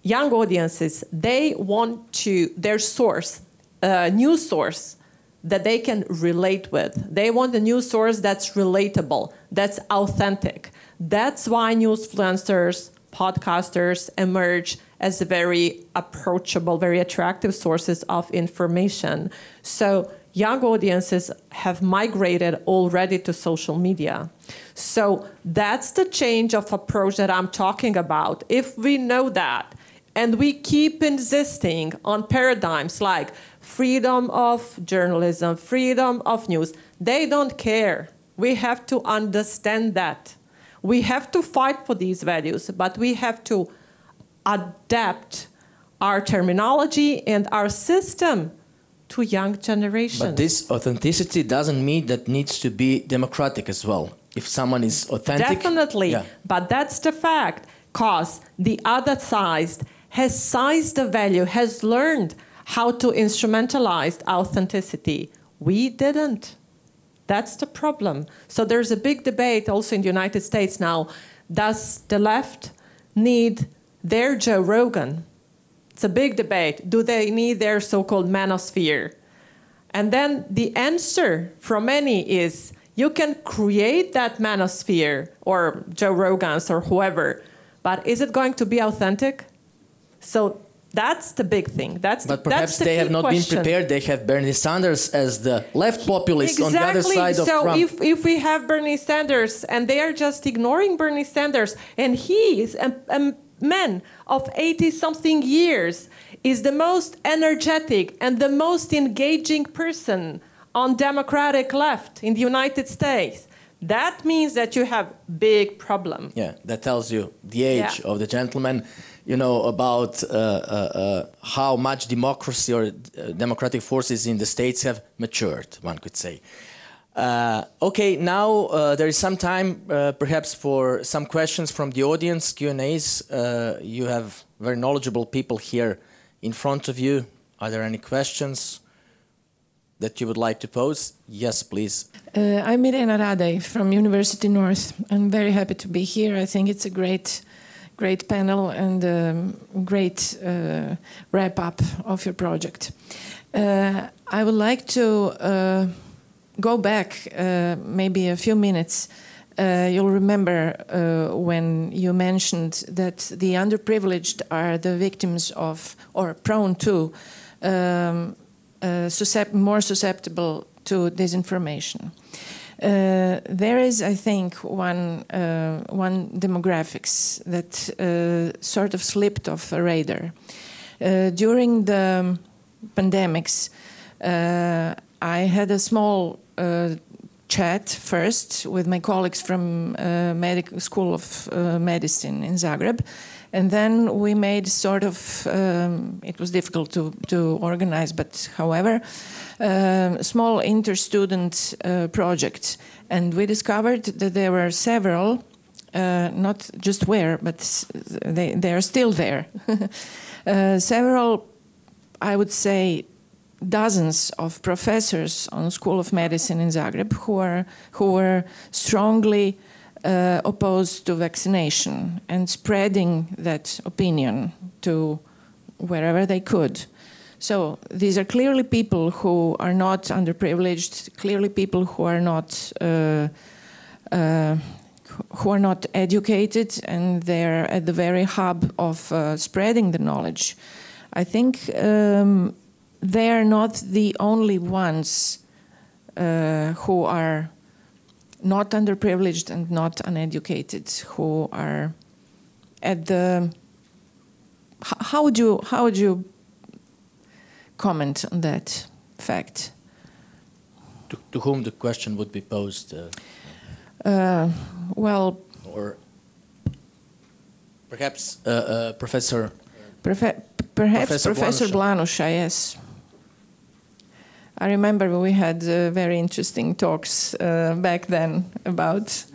Speaker 2: Young audiences, they want their source, news source that they can relate with. They want a news source that's relatable, that's authentic. That's why newsfluencers, podcasters emerge as very approachable, very attractive sources of information. So young audiences have migrated already to social media. So that's the change of approach that I'm talking about. If we know that, and we keep insisting on paradigms like freedom of journalism, freedom of news, they don't care. We have to understand that. We have to fight for these values, but we have to adapt our terminology and our system to young generations.
Speaker 1: But this authenticity doesn't mean that needs to be democratic as well. If someone is authentic...
Speaker 2: Definitely, but that's the fact, because the other side has sized the value, has learned how to instrumentalize authenticity. We didn't. That's the problem. So there's a big debate also in the United States now. Does the left need their Joe Rogan? It's a big debate. Do they need their so-called manosphere? And then the answer from many is you can create that manosphere or Joe Rogans or whoever, but is it going to be authentic? So that's the big thing.
Speaker 1: But perhaps they have not been prepared. They have Bernie Sanders as the left populist on the other side of Trump.
Speaker 2: So if we have Bernie Sanders and they are just ignoring Bernie Sanders, and he is a man of 80-something years, is the most energetic and the most engaging person on Democratic left in the United States, that means that you have big problem.
Speaker 1: Yeah, that tells you the age of the gentleman. You know, about how much democracy or democratic forces in the States have matured, one could say. Okay, now there is some time perhaps for some questions from the audience, Q&As. You have very knowledgeable people here in front of you. Are there any questions that you would like to pose? Yes, please.
Speaker 6: I'm Irena Radej from University North. I'm very happy to be here. I think it's a great panel and great wrap-up of your project. I would like to go back maybe a few minutes You'll remember when you mentioned that the underprivileged are the victims of, or prone to, more susceptible to disinformation. There is, I think, one demographics that sort of slipped off a radar. During the pandemics, I had a small chat first with my colleagues from Medical School of Medicine in Zagreb, and then we made sort of, it was difficult to organize, but however, small inter-student project, and we discovered that there were several, not just where, but they are still there, several, I would say, dozens of professors on School of Medicine in Zagreb who were strongly opposed to vaccination and spreading that opinion to wherever they could. So these are clearly people who are not underprivileged, clearly people who are not educated, and they're at the very hub of spreading the knowledge. I think they are not the only ones who are not underprivileged and not uneducated, who are at the... How would you comment on that fact?
Speaker 1: To whom the question would be posed?
Speaker 6: Well...
Speaker 1: Or perhaps Professor...
Speaker 6: Perhaps Professor Blanusha, yes. I remember we had very interesting talks back then about...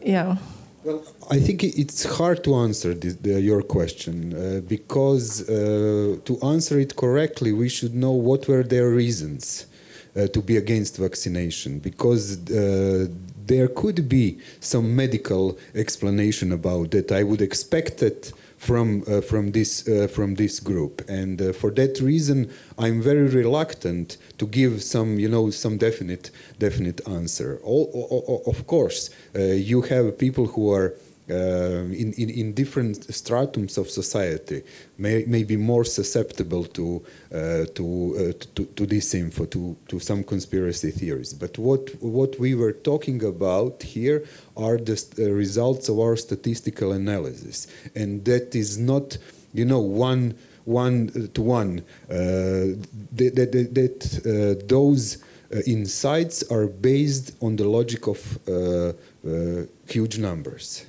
Speaker 6: Yeah.
Speaker 4: Well, I think it's hard to answer your question because to answer it correctly, we should know what were their reasons to be against vaccination, because there could be some medical explanation about that. I would expect that from this group, and for that reason, I'm very reluctant to give some definite answer. Of course, you have people who are in different stratums of society may be more susceptible to this info, to some conspiracy theories. But what we were talking about here are the results of our statistical analysis, and that is not, one to one. Those insights are based on the logic of huge numbers.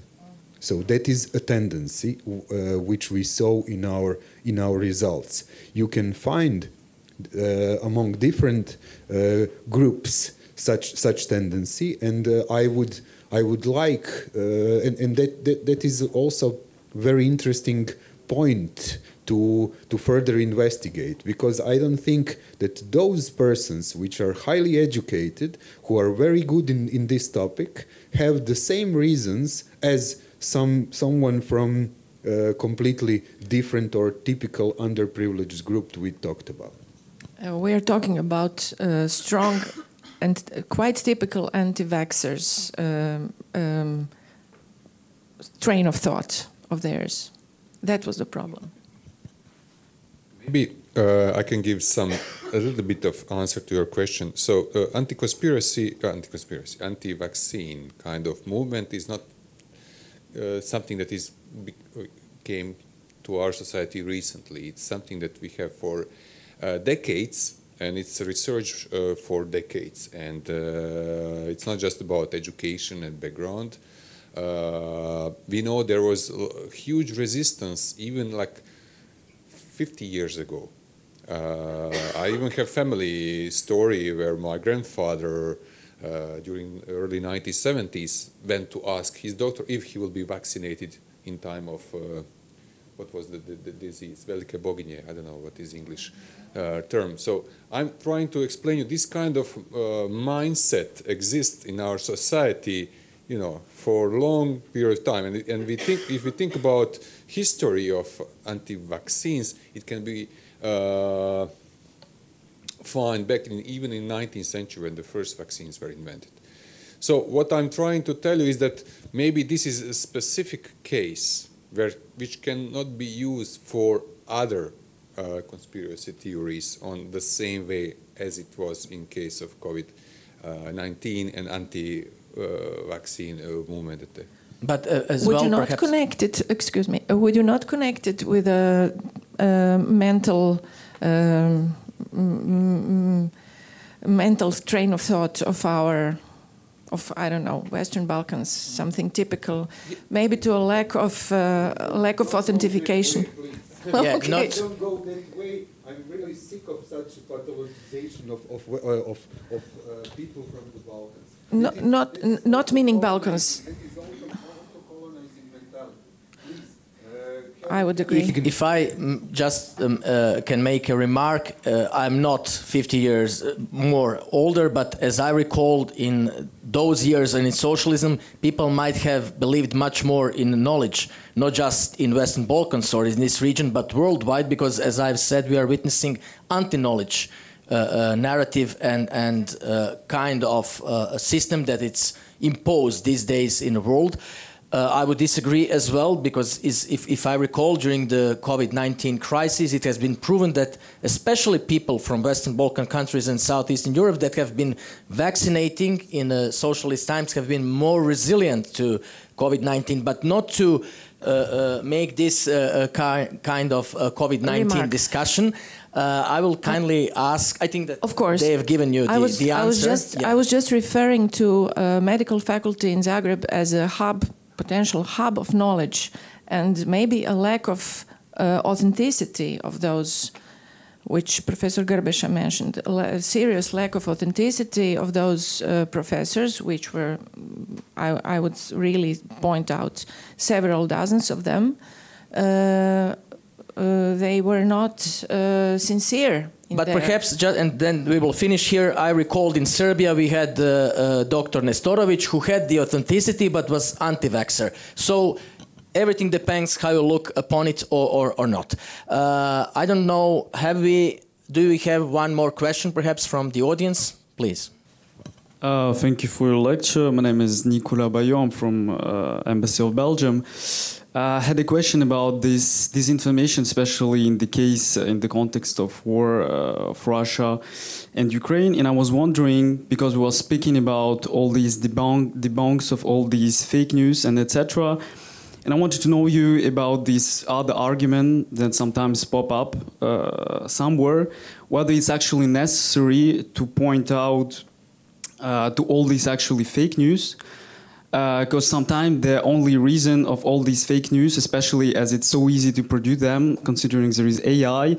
Speaker 4: So that is a tendency which we saw in our results. You can find among different groups such tendency, and I would like, and that is also very interesting point to further investigate, because I don't think that those persons which are highly educated, who are very good in this topic, have the same reasons as someone from completely different or typical underprivileged group we talked about.
Speaker 6: We are talking about strong and quite typical anti-vaxxers train of thought of theirs. That was the problem.
Speaker 3: Maybe I can give a little bit of answer to your question. So anti-vaccine kind of movement is not something that came to our society recently. It's something that we have for decades, and it's research for decades. And it's not just about education and background. We know there was huge resistance even like 50 years ago. I even have family story where my grandfather during early 1970s went to ask his doctor if he will be vaccinated in time of what was the disease, velike boginje, I don't know what is English term. So I'm trying to explain you this kind of mindset exists in our society, for a long period of time. And we think, if we think about history of anti-vaccines, it can be found back even in 19th century when the first vaccines were invented. So what I'm trying to tell you is that maybe this is a specific case which cannot be used for other conspiracy theories on the same way as it was in case of COVID-19 and anti-vaccine movement.
Speaker 6: But as would well, you not perhaps connect it? Excuse me. Would you not connect it with a mental mental train of thought of I don't know, Western Balkans, something typical, maybe to a lack of authentication?
Speaker 4: Yeah, okay. Don't go that way. I'm really sick of such pathologization of people from the Balkans.
Speaker 6: Not meaning Balkans. I would agree.
Speaker 1: If I just can make a remark, I'm not 50 years more older, but as I recalled, in those years and in socialism, people might have believed much more in knowledge, not just in Western Balkans or in this region, but worldwide, because as I've said, we are witnessing anti-knowledge narrative and kind of a system that it's imposed these days in the world. I would disagree as well, because if I recall, during the COVID-19 crisis, it has been proven that especially people from Western Balkan countries and Southeastern Europe that have been vaccinating in socialist times have been more resilient to COVID-19, but not to make this kind of COVID-19 discussion. I will kindly ask, I think that
Speaker 6: of course,
Speaker 1: they have given you the answer.
Speaker 6: I was just referring to medical faculty in Zagreb as a potential hub of knowledge, and maybe a lack of authenticity of those, which Professor Grbesha mentioned, a serious lack of authenticity of those professors, which were, I would really point out, several dozens of them. They were not sincere.
Speaker 1: But perhaps, and then we will finish here, I recalled in Serbia we had Dr. Nestorovic, who had the authenticity but was anti-vaxxer. So everything depends how you look upon it or not. I don't know, do we have one more question perhaps from the audience? Please.
Speaker 7: Thank you for your lecture. My name is Nicolas Bayon. I'm from Embassy of Belgium. I had a question about this disinformation, especially in the context of war of Russia and Ukraine. And I was wondering, because we were speaking about all these debunks of all these fake news and etc. And I wanted to know you about this other argument that sometimes pop up somewhere, whether it's actually necessary to point out to all these actually fake news. Because sometimes the only reason of all these fake news, especially as it's so easy to produce them, considering there is AI,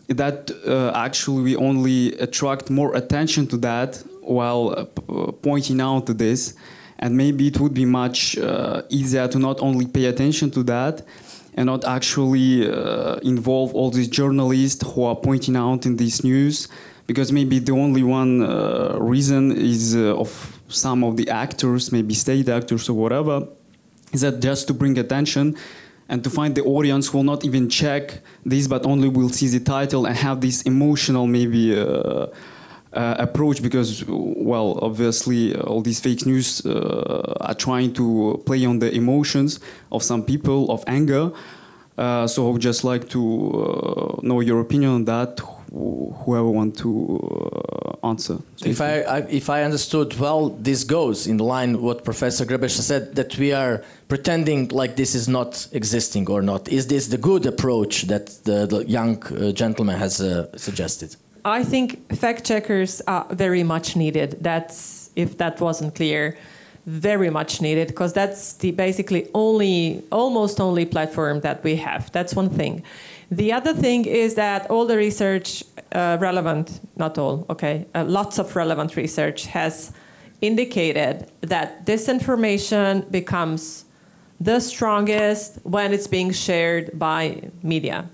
Speaker 7: that actually we only attract more attention to that while pointing out to this. And maybe it would be much easier to not only pay attention to that and not actually involve all these journalists who are pointing out in this news, because maybe the only one reason is of some of the actors, maybe state actors or whatever, is that just to bring attention and to find the audience who will not even check this, but only will see the title and have this emotional maybe approach, because, well, obviously all these fake news are trying to play on the emotions of some people, of anger. So I would just like to know your opinion on that, whoever want to answer.
Speaker 1: If I understood well, this goes in line what Professor Grbesha said, that we are pretending like this is not existing or not. Is this the good approach that the young gentleman has suggested?
Speaker 2: I think fact checkers are very much needed. That's, if that wasn't clear, very much needed, because that's the basically almost only platform that we have. That's one thing. The other thing is that all the research relevant, not all, okay, lots of relevant research has indicated that disinformation becomes the strongest when it's being shared by media.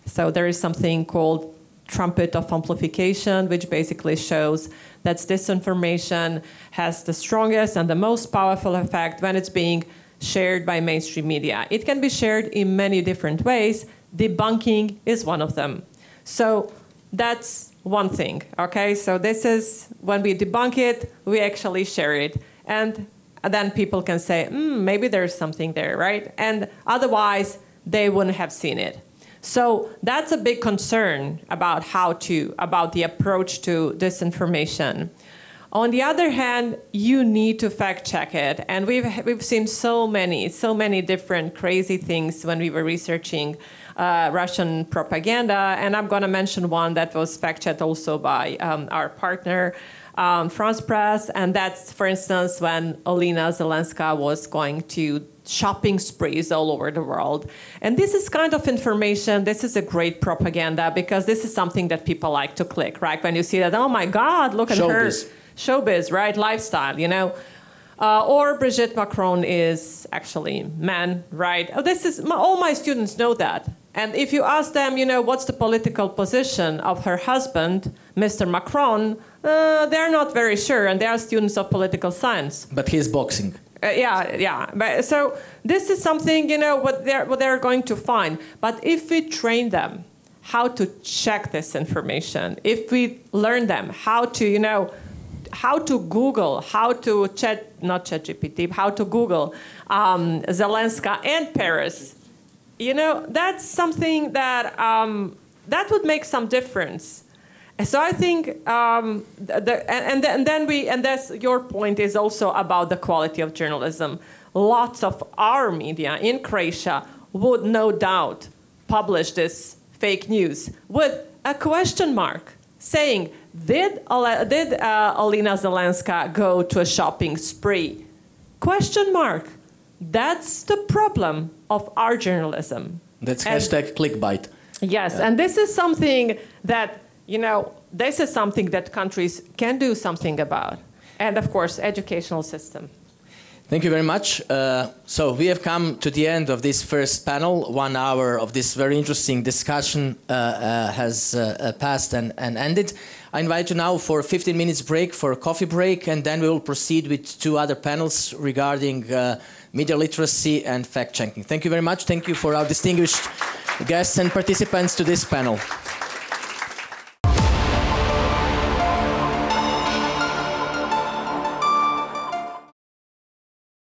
Speaker 2: So there is something called trumpet of amplification, which basically shows that disinformation has the strongest and the most powerful effect when it's being shared by mainstream media. It can be shared in many different ways. Debunking is one of them. So that's one thing, okay? So this is, when we debunk it, we actually share it. and then people can say, maybe there's something there, right? And otherwise, they wouldn't have seen it. So that's a big concern about about the approach to disinformation. On the other hand, you need to fact check it. And we've seen so many different crazy things when we were researching Russian propaganda. And I'm going to mention one that was fact checked also by our partner, France Press. And that's, for instance, when Olena Zelenska was going to shopping sprees all over the world. And this is kind of information, this is a great propaganda, because this is something that people like to click, right? When you see that, oh my God, look at her. Showbiz, right? Lifestyle, you know. Or Brigitte Macron is actually man, right? All my students know that. And if you ask them, you know, what's the political position of her husband, Mr. Macron, they're not very sure, and they are students of political science.
Speaker 1: But he's boxing.
Speaker 2: Yeah. But, so this is something, you know, what they're going to find. But if we train them how to check this information, if we learn them how to, you know, how to Google, how to how to Google Zelenska and Paris, you know, that's something that that would make some difference. So I think, and that's your point is also about the quality of journalism. Lots of our media in Croatia would no doubt publish this fake news with a question mark, saying, did Olena Zelenska go to a shopping spree? Question mark. That's the problem of our journalism.
Speaker 1: That's hashtag clickbait.
Speaker 2: Yes, and this is something that, you know, this is something that countries can do something about. And of course, educational system.
Speaker 1: Thank you very much. So we have come to the end of this first panel. 1 hour of this very interesting discussion has passed and ended. I invite you now for a 15 minutes break, for a coffee break, and then we will proceed with 2 other panels regarding media literacy and fact-checking. Thank you very much. Thank you for our distinguished guests and participants to this panel.